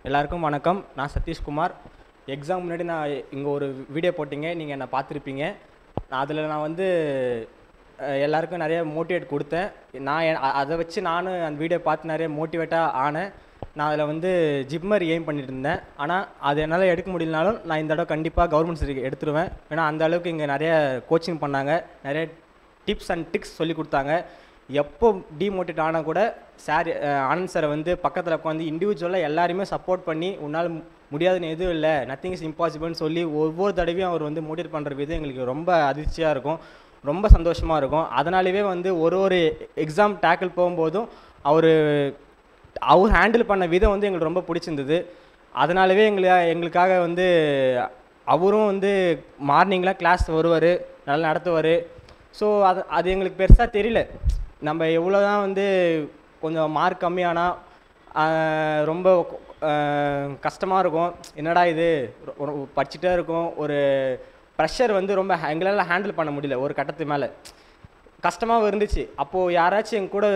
எல்லாருக்கும் வணக்கம். நான் சதீஷ்குமார். எக்ஸாம் முன்னாடி நான் இங்கே ஒரு வீடியோ போட்டிங்க, நீங்கள் என்னை பார்த்துருப்பீங்க. அதில் நான் வந்து எல்லாருக்கும் நிறைய மோட்டிவேட் கொடுத்தேன். அதை வச்சு நானும் அந்த வீடியோ பார்த்து நிறைய மோட்டிவேட்டாக ஆனேன். நான் அதில் வந்து ஜிம்மர் எய்ம் பண்ணிட்டு இருந்தேன். ஆனால் அது என்னால் எடுக்க முடியலனாலும் நான் இந்த தடவை கண்டிப்பாக கவர்மெண்ட் சர்டிஃபிகேட் எடுத்துருவேன். ஏன்னா அந்த அளவுக்கு இங்கே நிறைய கோச்சிங் பண்ணாங்க, நிறைய டிப்ஸ் அண்ட் ட்ரிக்ஸ் சொல்லி கொடுத்தாங்க. எப்போ டிமோட்டிவேட் ஆனால் கூட சார் ஆனந்த் சாரை வந்து பக்கத்தில் உட்காந்து இண்டிவிஜுவலாக எல்லாருமே சப்போர்ட் பண்ணி உன்னால் முடியாதுன்னு எதுவும் இல்லை, நத்திங் இஸ் இம்பாசிபிள்னு சொல்லி ஒவ்வொரு தடவையும் அவர் வந்து மோட்டிவேட் பண்ணுற விதம் எங்களுக்கு ரொம்ப அதிர்ச்சியாக இருக்கும், ரொம்ப சந்தோஷமாக இருக்கும். அதனாலவே வந்து ஒரு எக்ஸாம் டேக்கிள் போகும்போதும் அவர் ஹேண்டில் பண்ண விதம் வந்து எங்களுக்கு ரொம்ப பிடிச்சிருந்தது. அதனாலவே எங்களுக்காக வந்து அவரும் வந்து மார்னிங்லாம் கிளாஸ் வருவார், நல்லா நடத்துவார். ஸோ அது எங்களுக்கு பெருசாக தெரியல. நம்ம எவ்வளோ தான் வந்து கொஞ்சம் மார்க் கம்மியானால் ரொம்ப கஷ்டமாக இருக்கும். என்னடா இது படிச்சுட்டே இருக்கும், ஒரு ப்ரெஷர் வந்து ரொம்ப எங்களால் ஹேண்டில் பண்ண முடியல. ஒரு கட்டத்து மேலே கஷ்டமாகவும் இருந்துச்சு. அப்போது யாராச்சும் எங்கள் கூட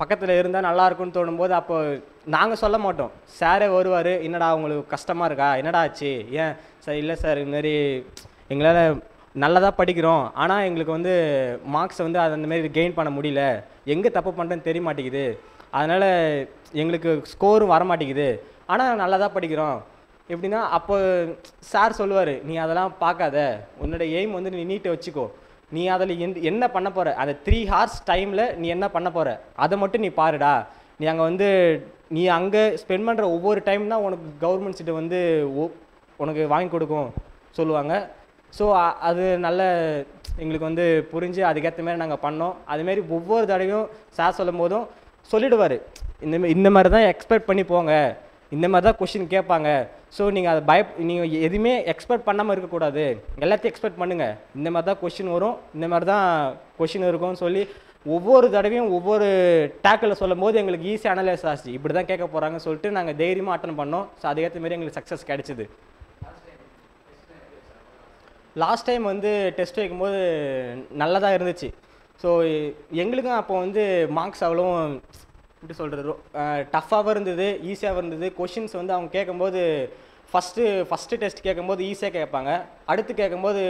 பக்கத்தில் இருந்தால் நல்லாயிருக்குன்னு தோணும்போது அப்போது நாங்கள் சொல்ல மாட்டோம், சாரே வருவார். என்னடா உங்களுக்கு கஷ்டமாக இருக்கா, என்னடா ஆச்சு, ஏன் சார் இல்லை சார் இதுமாரி எங்களால் நல்லதாக படிக்கிறோம், ஆனால் எங்களுக்கு வந்து மார்க்ஸை வந்து அந்தமாரி கெயின் பண்ண முடியல, எங்கே தப்பு பண்ணுறேன்னு தெரிய மாட்டேங்குது, அதனால் எங்களுக்கு ஸ்கோரும் வர மாட்டேங்குது, ஆனால் நல்லா தான் படிக்கிறோம் எப்படின்னா அப்போ சார் சொல்லுவார், நீ அதெல்லாம் பார்க்காத, உன்னோட எய்ம் வந்து நீ நீட்டை வச்சுக்கோ, நீ அதில் என்ன பண்ண போகிற, அந்த 3 hours டைமில் நீ என்ன பண்ண போகிற அதை மட்டும் நீ பாருடா. நீ அங்கே வந்து நீ அங்கே ஸ்பெண்ட் பண்ணுற ஒவ்வொரு டைம் தான் உனக்கு கவர்மெண்ட் சீட்டை வந்து உனக்கு வாங்கி கொடுக்கும் சொல்லுவாங்க. ஸோ அது நல்ல எங்களுக்கு வந்து புரிஞ்சு அதுக்கேற்ற மாதிரி நாங்கள் பண்ணோம். அதுமாரி ஒவ்வொரு தடவையும் சார் சொல்லும் போதும் சொல்லிவிடுவார், இந்த மாதிரி தான் எக்ஸ்பெக்ட் பண்ணி போங்க, இந்த மாதிரி தான் கொஷின் கேட்பாங்க. ஸோ நீங்கள் அதை நீங்கள் எதுவுமே எக்ஸ்பெக்ட் பண்ணாமல் இருக்கக்கூடாது, எல்லாத்தையும் எக்ஸ்பெக்ட் பண்ணுங்கள், இந்த மாதிரி தான் கொஷின் வரும், இந்த மாதிரி தான் கொஷின் இருக்கும்னு சொல்லி ஒவ்வொரு தடவையும் ஒவ்வொரு டேக்கில் சொல்லும் போது எங்களுக்கு ஈஸியாக அனலைஸ் ஆச்சு, இப்படி தான் கேட்க போகிறாங்கன்னு சொல்லிட்டு நாங்கள் தைரியமாக அட்டன் பண்ணோம். ஸோ அதுக்கேற்ற மாதிரி எங்களுக்கு சக்ஸஸ் கிடச்சிது. லாஸ்ட் டைம் வந்து டெஸ்ட் வைக்கும்போது நல்லா தான் இருந்துச்சு. ஸோ எங்களுக்கும் அப்போ வந்து மார்க்ஸ் அவ்வளோ எப்படி சொல்கிறது டஃப்பாகவும் இருந்தது, ஈஸியாகவும் இருந்தது. கொஷின்ஸ் வந்து அவங்க கேட்கும்போது ஃபஸ்ட்டு டெஸ்ட் கேட்கும்போது ஈஸியாக கேட்பாங்க, அடுத்து கேட்கும்போது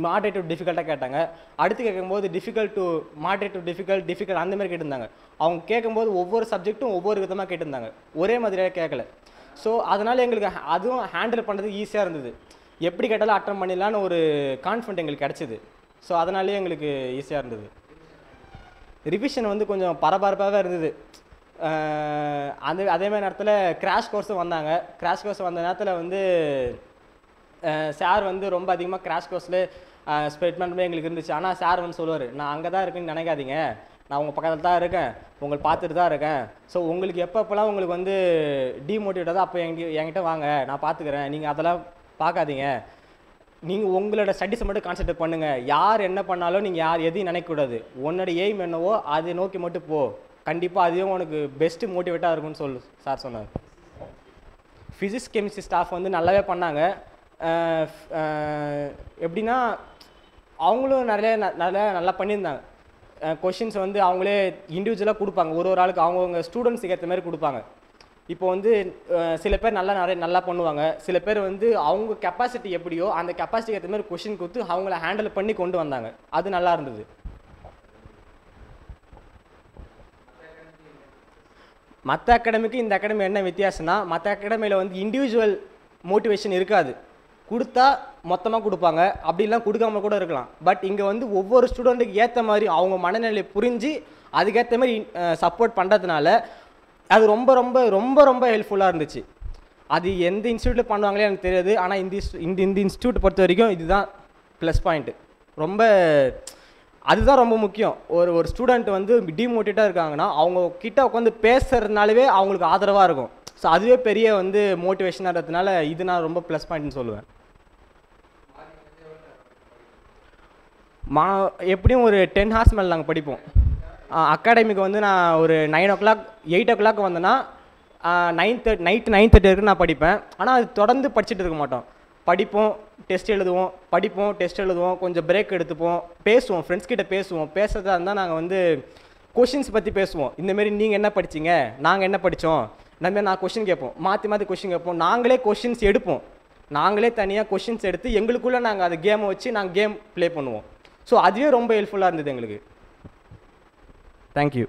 மாடரேட் டு டிஃபிகல்ட்டாக கேட்டாங்க, அடுத்து கேட்கும்போது difficult to moderate to difficult அந்த மாதிரி கேட்டிருந்தாங்க. அவங்க கேட்கும்போது ஒவ்வொரு சப்ஜெக்ட்டும் ஒவ்வொரு விதமாக கேட்டிருந்தாங்க, ஒரே மாதிரியாக கேட்கல. ஸோ அதனால் எங்களுக்கு அதுவும் ஹேண்டில் பண்ணுறது ஈஸியாக இருந்தது, எப்படி கேட்டாலும் அட்டன் பண்ணிடலான்னு ஒரு கான்ஃபிடென்ட் எங்களுக்கு கிடச்சிது. ஸோ அதனாலேயே எங்களுக்கு ஈஸியாக இருந்தது. ரிவிஷன் வந்து கொஞ்சம் பரபரப்பாகவே இருந்தது. அதேமாதிரி நேரத்தில் கிராஷ் கோர்ஸும் வந்தாங்க. கிராஷ் கோர்ஸ் வந்த நேரத்தில் வந்து சார் வந்து ரொம்ப அதிகமாக கிராஷ் கோர்ஸில் ஸ்பெண்ட் பண்ணுறது எங்களுக்கு இருந்துச்சு. ஆனால் சார் வந்து சொல்லுவார், நான் அங்கே தான் இருக்குன்னு நினைக்காதீங்க, நான் உங்கள் பக்கத்தில் தான் இருக்கேன், உங்களை பார்த்துட்டு தான் இருக்கேன். ஸோ உங்களுக்கு எப்பப்போலாம் உங்களுக்கு வந்து டிமோட்டிவேட்டாக அப்போ என்கிட்ட வாங்க, நான் பார்த்துக்கிறேன், நீங்கள் அதெல்லாம் பார்க்காதீங்க, நீங்கள் உங்களோட ஸ்டடீஸை மட்டும் கான்சென்ட்ரேட் பண்ணுங்கள், யார் என்ன பண்ணாலும் நீங்கள் எதையும் நினைக்கக்கூடாது, உன்னோட எய்ம் என்னவோ அதை நோக்கி மட்டும் போ, கண்டிப்பாக அதுவும் உனக்கு பெஸ்ட்டு மோட்டிவேட்டாக இருக்கும்னு சார் சொன்னார். ஃபிசிக்ஸ் கெமிஸ்ட்ரி ஸ்டாஃப் வந்து நல்லாவே பண்ணாங்க. எப்படின்னா அவங்களும் நல்லா பண்ணியிருந்தாங்க. கொஷின்ஸ் வந்து அவங்களே இண்டிவிஜுவலாக கொடுப்பாங்க, ஒரு ஆளுக்கு அவங்கவுங்க ஸ்டூடெண்ட்ஸுக்கு ஏற்ற மாதிரி கொடுப்பாங்க. இப்போ வந்து சில பேர் நல்லா பண்ணுவாங்க, சில பேர் வந்து அவங்க கெப்பாசிட்டி எப்படியோ அந்த கெப்பாசிட்டிக்கு ஏற்ற மாதிரி கொஷின் கொடுத்து அவங்கள ஹேண்டில் பண்ணி கொண்டு வந்தாங்க, அது நல்லா இருந்தது. மற்ற அகாடமிக்கு இந்த அகாடமி என்ன வித்தியாசம்னா, மற்ற அகாடமியில் வந்து இண்டிவிஜுவல் மோட்டிவேஷன் இருக்காது, கொடுத்தா மொத்தமாக கொடுப்பாங்க, அப்படிலாம் கொடுக்காம கூட இருக்கலாம். பட் இங்கே வந்து ஒவ்வொரு ஸ்டூடெண்ட்டுக்கு ஏற்ற மாதிரி அவங்க மனநிலையை புரிஞ்சு அதுக்கேற்ற மாதிரி சப்போர்ட் பண்ணுறதுனால அது ரொம்ப ரொம்ப ரொம்ப ரொம்ப ஹெல்ப்ஃபுல்லாக இருந்துச்சு. அது எந்த இன்ஸ்டியூட்டில் பண்ணுவாங்களே எனக்கு தெரியாது, ஆனால் இந்த இன்ஸ்டியூட் பொறுத்த வரைக்கும் இதுதான் ப்ளஸ் பாயிண்ட்டு. ரொம்ப அதுதான் ரொம்ப முக்கியம். ஒரு ஸ்டூடெண்ட் வந்து டிமோட்டிவேட்டாக இருக்காங்கன்னா அவங்க கிட்ட உட்காந்து பேசுறதுனாலவே அவங்களுக்கு ஆதரவாக இருக்கும். ஸோ அதுவே பெரிய வந்து மோட்டிவேஷனாக இருக்கிறதுனால இது நான் ரொம்ப ப்ளஸ் பாயிண்ட்னு சொல்லுவேன். எப்படியும் ஒரு 10 hours மேலே நாங்கள் படிப்போம். அகாடமிக்கு வந்து நான் ஒரு 9 o'clock 8 o'clock வந்தேன்னா நைட்டு 9:30 வரைக்கும் நான் படிப்பேன். ஆனால் அது தொடர்ந்து படிச்சுட்டு இருக்க மாட்டோம், படிப்போம், டெஸ்ட் எழுதுவோம், கொஞ்சம் பிரேக் எடுத்துப்போம், பேசுவோம், ஃப்ரெண்ட்ஸ் கிட்ட பேசுகிறதா இருந்தால் நாங்கள் வந்து கொஷின்ஸ் பற்றி பேசுவோம். இந்தமாரி நீங்கள் என்ன படிச்சிங்க, நாங்கள் என்ன படித்தோம், நம்ம நான் கொஷின் கேட்போம், மாற்றி மாற்றி கொஷின் கேட்போம், நாங்களே கொஷின்ஸ் எடுப்போம், நாங்களே தனியாக கொஷின்ஸ் எடுத்து எங்களுக்குள்ளே நாங்கள் அந்த கேமை வச்சு நாங்கள் கேம் ப்ளே பண்ணுவோம். ஸோ அதுவே ரொம்ப ஹெல்ப்ஃபுல்லாக இருந்தது எங்களுக்கு. தேங்க்யூ.